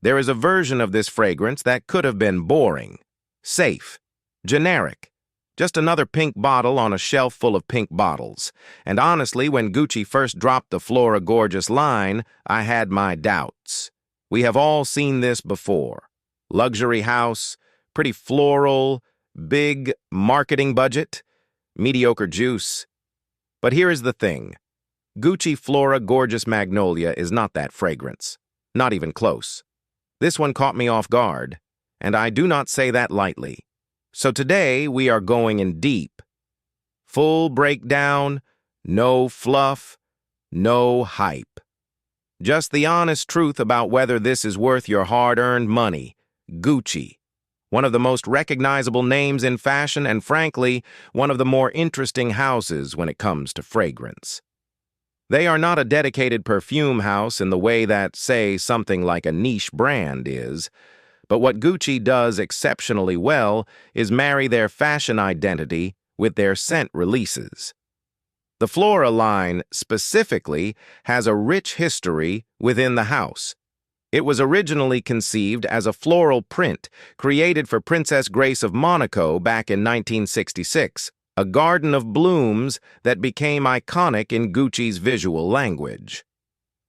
There is a version of this fragrance that could have been boring, safe, generic, just another pink bottle on a shelf full of pink bottles. And honestly, when Gucci first dropped the Flora Gorgeous line, I had my doubts. We have all seen this before. Luxury house, pretty floral, big marketing budget, mediocre juice. But here is the thing. Gucci Flora Gorgeous Magnolia is not that fragrance. Not even close. This one caught me off guard, and I do not say that lightly. So today we are going in deep. Full breakdown, no fluff, no hype. Just the honest truth about whether this is worth your hard-earned money. Gucci. One of the most recognizable names in fashion and, frankly, one of the more interesting houses when it comes to fragrance. They are not a dedicated perfume house in the way that, say, something like a niche brand is, but what Gucci does exceptionally well is marry their fashion identity with their scent releases. The Flora line, specifically, has a rich history within the house. It was originally conceived as a floral print created for Princess Grace of Monaco back in 1966, a garden of blooms that became iconic in Gucci's visual language.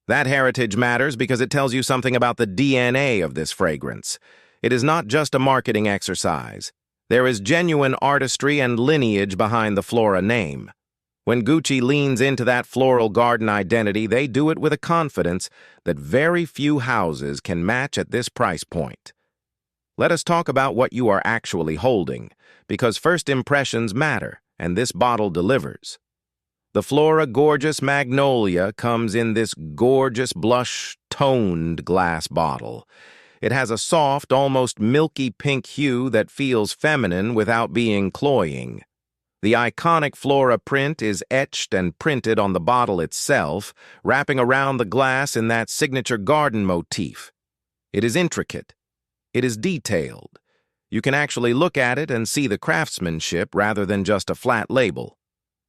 That heritage matters because it tells you something about the DNA of this fragrance. It is not just a marketing exercise. There is genuine artistry and lineage behind the Flora name. When Gucci leans into that floral garden identity, they do it with a confidence that very few houses can match at this price point. Let us talk about what you are actually holding, because first impressions matter, and this bottle delivers. The Flora Gorgeous Magnolia comes in this gorgeous blush-toned glass bottle. It has a soft, almost milky pink hue that feels feminine without being cloying. The iconic Flora print is etched and printed on the bottle itself, wrapping around the glass in that signature garden motif. It is intricate. It is detailed. You can actually look at it and see the craftsmanship rather than just a flat label.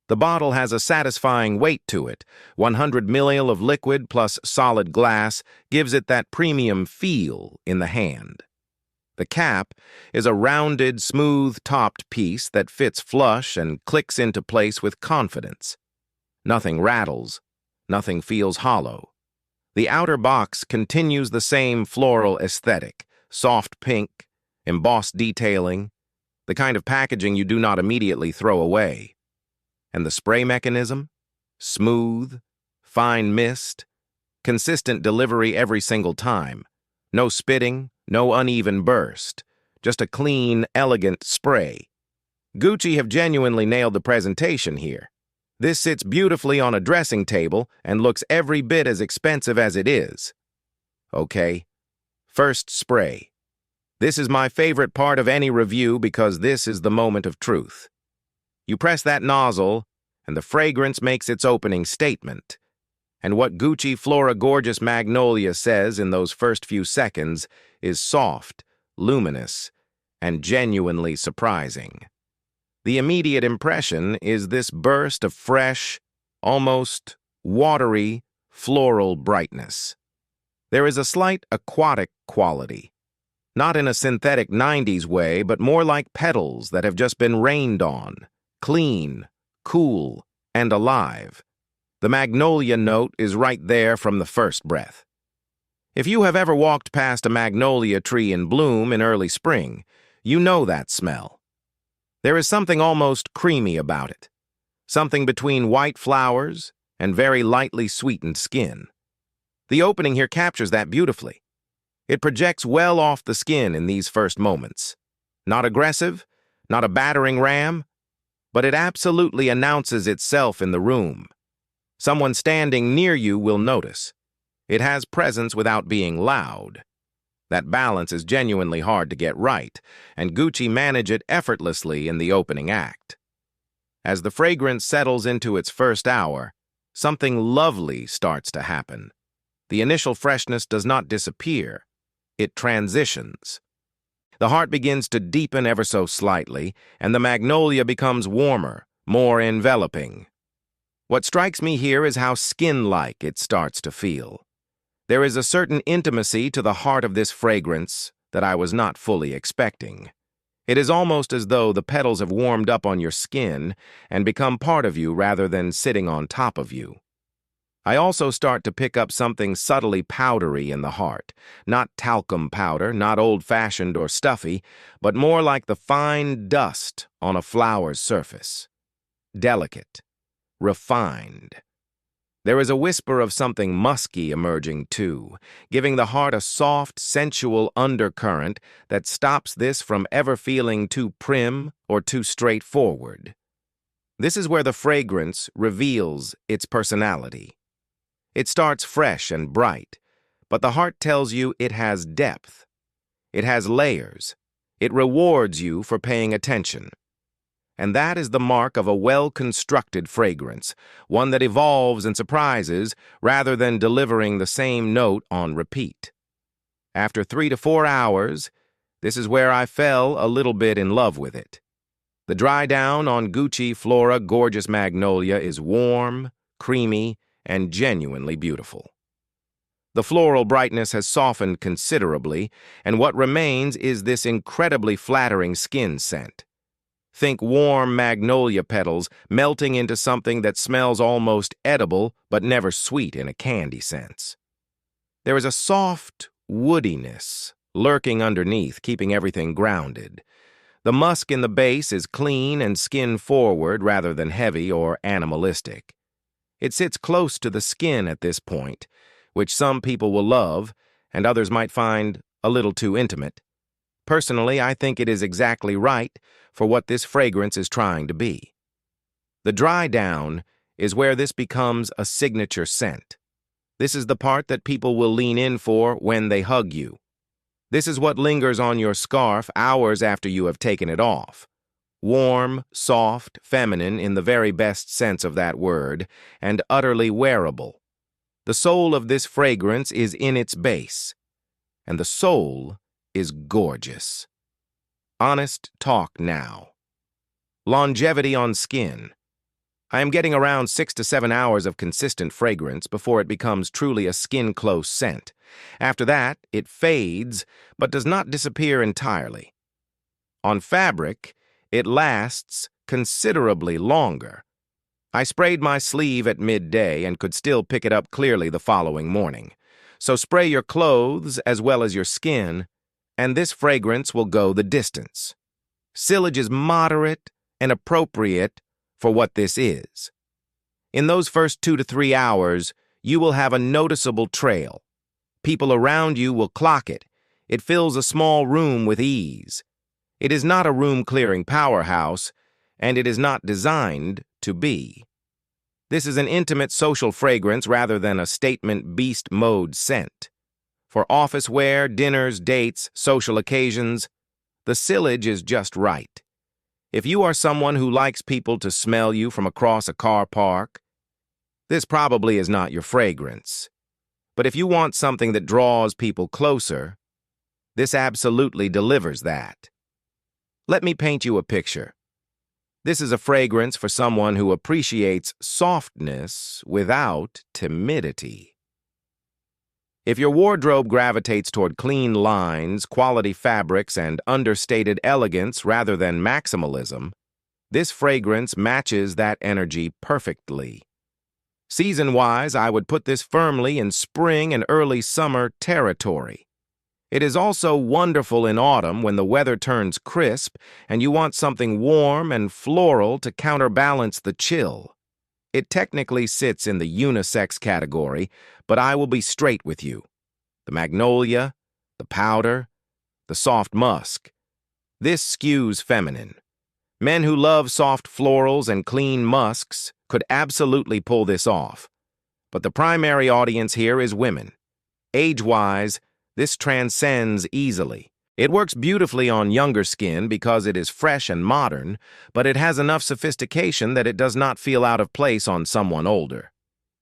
The bottle has a satisfying weight to it. 100 ml of liquid plus solid glass gives it that premium feel in the hand. The cap is a rounded, smooth-topped piece that fits flush and clicks into place with confidence. Nothing rattles. Nothing feels hollow. The outer box continues the same floral aesthetic, soft pink, embossed detailing, the kind of packaging you do not immediately throw away. And the spray mechanism? Smooth, fine mist, consistent delivery every single time. No spitting, no uneven burst. Just a clean, elegant spray. Gucci have genuinely nailed the presentation here. This sits beautifully on a dressing table and looks every bit as expensive as it is. Okay, first spray. This is my favorite part of any review because this is the moment of truth. You press that nozzle, and the fragrance makes its opening statement. And what Gucci Flora Gorgeous Magnolia says in those first few seconds is soft, luminous, and genuinely surprising. The immediate impression is this burst of fresh, almost watery, floral brightness. There is a slight aquatic quality. Not in a synthetic 90s way, but more like petals that have just been rained on. Clean, cool, and alive. The magnolia note is right there from the first breath. If you have ever walked past a magnolia tree in bloom in early spring, you know that smell. There is something almost creamy about it, something between white flowers and very lightly sweetened skin. The opening here captures that beautifully. It projects well off the skin in these first moments. Not aggressive, not a battering ram, but it absolutely announces itself in the room. Someone standing near you will notice. It has presence without being loud. That balance is genuinely hard to get right, and Gucci manage it effortlessly in the opening act. As the fragrance settles into its first hour, something lovely starts to happen. The initial freshness does not disappear. It transitions. The heart begins to deepen ever so slightly, and the magnolia becomes warmer, more enveloping. What strikes me here is how skin-like it starts to feel. There is a certain intimacy to the heart of this fragrance that I was not fully expecting. It is almost as though the petals have warmed up on your skin and become part of you rather than sitting on top of you. I also start to pick up something subtly powdery in the heart, not talcum powder, not old-fashioned or stuffy, but more like the fine dust on a flower's surface. Delicate, refined. There is a whisper of something musky emerging too, giving the heart a soft, sensual undercurrent that stops this from ever feeling too prim or too straightforward. This is where the fragrance reveals its personality. It starts fresh and bright, but the heart tells you it has depth. It has layers. It rewards you for paying attention. And that is the mark of a well-constructed fragrance, one that evolves and surprises rather than delivering the same note on repeat. After 3 to 4 hours, this is where I fell a little bit in love with it. The dry down on Gucci Flora Gorgeous Magnolia is warm, creamy, and genuinely beautiful. The floral brightness has softened considerably, and what remains is this incredibly flattering skin scent. Think warm magnolia petals melting into something that smells almost edible but never sweet in a candy sense. There is a soft woodiness lurking underneath, keeping everything grounded. The musk in the base is clean and skin-forward rather than heavy or animalistic. It sits close to the skin at this point, which some people will love and others might find a little too intimate. Personally, I think it is exactly right for what this fragrance is trying to be. The dry down is where this becomes a signature scent. This is the part that people will lean in for when they hug you. This is what lingers on your scarf hours after you have taken it off. Warm, soft, feminine in the very best sense of that word, and utterly wearable. The soul of this fragrance is in its base, and the soul is gorgeous. Honest talk now. Longevity on skin. I am getting around 6 to 7 hours of consistent fragrance before it becomes truly a skin-close scent. After that, it fades, but does not disappear entirely. On fabric, it lasts considerably longer. I sprayed my sleeve at midday and could still pick it up clearly the following morning. So spray your clothes as well as your skin, and this fragrance will go the distance. Sillage is moderate and appropriate for what this is. In those first 2 to 3 hours, you will have a noticeable trail. People around you will clock it. It fills a small room with ease. It is not a room-clearing powerhouse, and it is not designed to be. This is an intimate social fragrance rather than a statement beast mode scent. For office wear, dinners, dates, social occasions, the sillage is just right. If you are someone who likes people to smell you from across a car park, this probably is not your fragrance. But if you want something that draws people closer, this absolutely delivers that. Let me paint you a picture. This is a fragrance for someone who appreciates softness without timidity. If your wardrobe gravitates toward clean lines, quality fabrics, and understated elegance rather than maximalism, this fragrance matches that energy perfectly. Season-wise, I would put this firmly in spring and early summer territory. It is also wonderful in autumn when the weather turns crisp and you want something warm and floral to counterbalance the chill. It technically sits in the unisex category, but I will be straight with you. The magnolia, the powder, the soft musk. This skews feminine. Men who love soft florals and clean musks could absolutely pull this off. But the primary audience here is women. Age-wise, this transcends easily. It works beautifully on younger skin because it is fresh and modern, but it has enough sophistication that it does not feel out of place on someone older.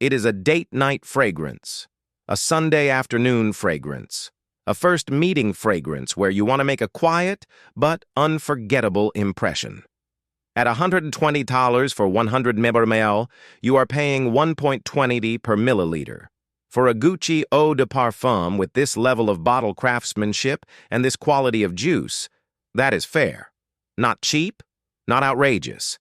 It is a date night fragrance, a Sunday afternoon fragrance, a first meeting fragrance where you want to make a quiet but unforgettable impression. At $120 for 100 ml, you are paying $1.20 per milliliter. For a Gucci eau de parfum with this level of bottle craftsmanship and this quality of juice, that is fair. Not cheap, not outrageous.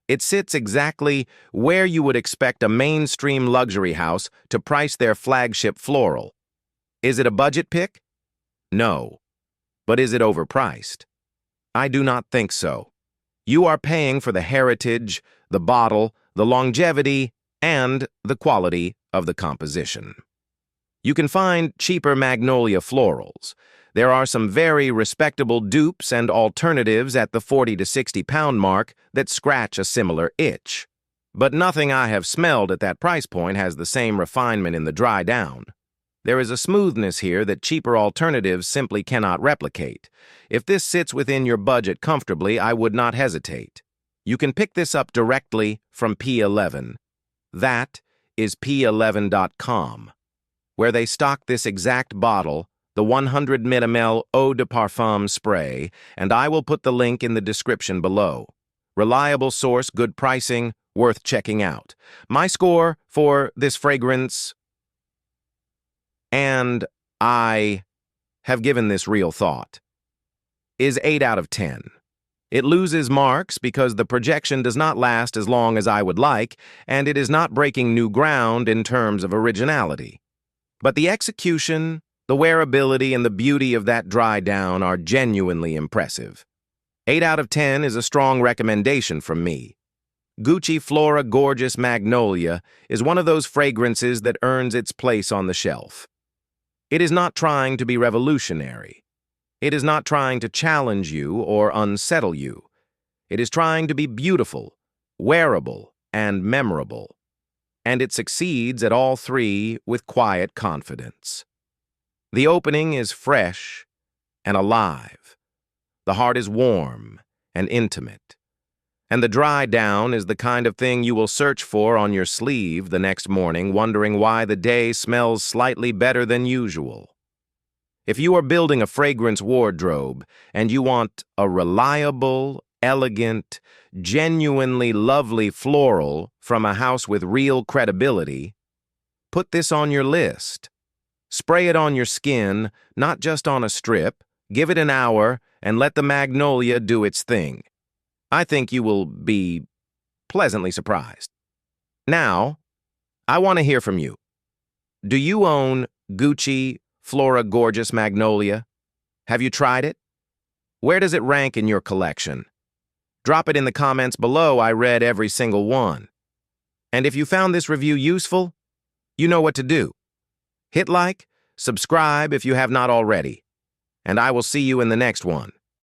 It sits exactly where you would expect a mainstream luxury house to price their flagship Floral. Is it a budget pick? No. But is it overpriced? I do not think so. You are paying for the heritage, the bottle, the longevity, and the quality of the composition. You can find cheaper Magnolia florals. There are some very respectable dupes and alternatives at the 40 to 60 pound mark that scratch a similar itch. But nothing I have smelled at that price point has the same refinement in the dry down. There is a smoothness here that cheaper alternatives simply cannot replicate. If this sits within your budget comfortably, I would not hesitate. You can pick this up directly from P11. That is P11.com, where they stock this exact bottle, the 100 ml Eau de Parfum spray, and I will put the link in the description below. Reliable source, good pricing, worth checking out. My score for this fragrance, and I have given this real thought, is 8 out of 10. It loses marks because the projection does not last as long as I would like, and it is not breaking new ground in terms of originality. But the execution, the wearability, and the beauty of that dry down are genuinely impressive. 8 out of 10 is a strong recommendation from me. Gucci Flora Gorgeous Magnolia is one of those fragrances that earns its place on the shelf. It is not trying to be revolutionary. It is not trying to challenge you or unsettle you. It is trying to be beautiful, wearable, and memorable. And it succeeds at all three with quiet confidence. The opening is fresh and alive. The heart is warm and intimate. And the dry down is the kind of thing you will search for on your sleeve the next morning, wondering why the day smells slightly better than usual. If you are building a fragrance wardrobe and you want a reliable, elegant, genuinely lovely floral from a house with real credibility, put this on your list. Spray it on your skin, not just on a strip. Give it an hour and let the magnolia do its thing. I think you will be pleasantly surprised. Now, I want to hear from you. Do you own Gucci Flora Gorgeous Magnolia? Have you tried it? Where does it rank in your collection? Drop it in the comments below. I read every single one. And if you found this review useful, you know what to do. Hit like, subscribe if you have not already, and I will see you in the next one.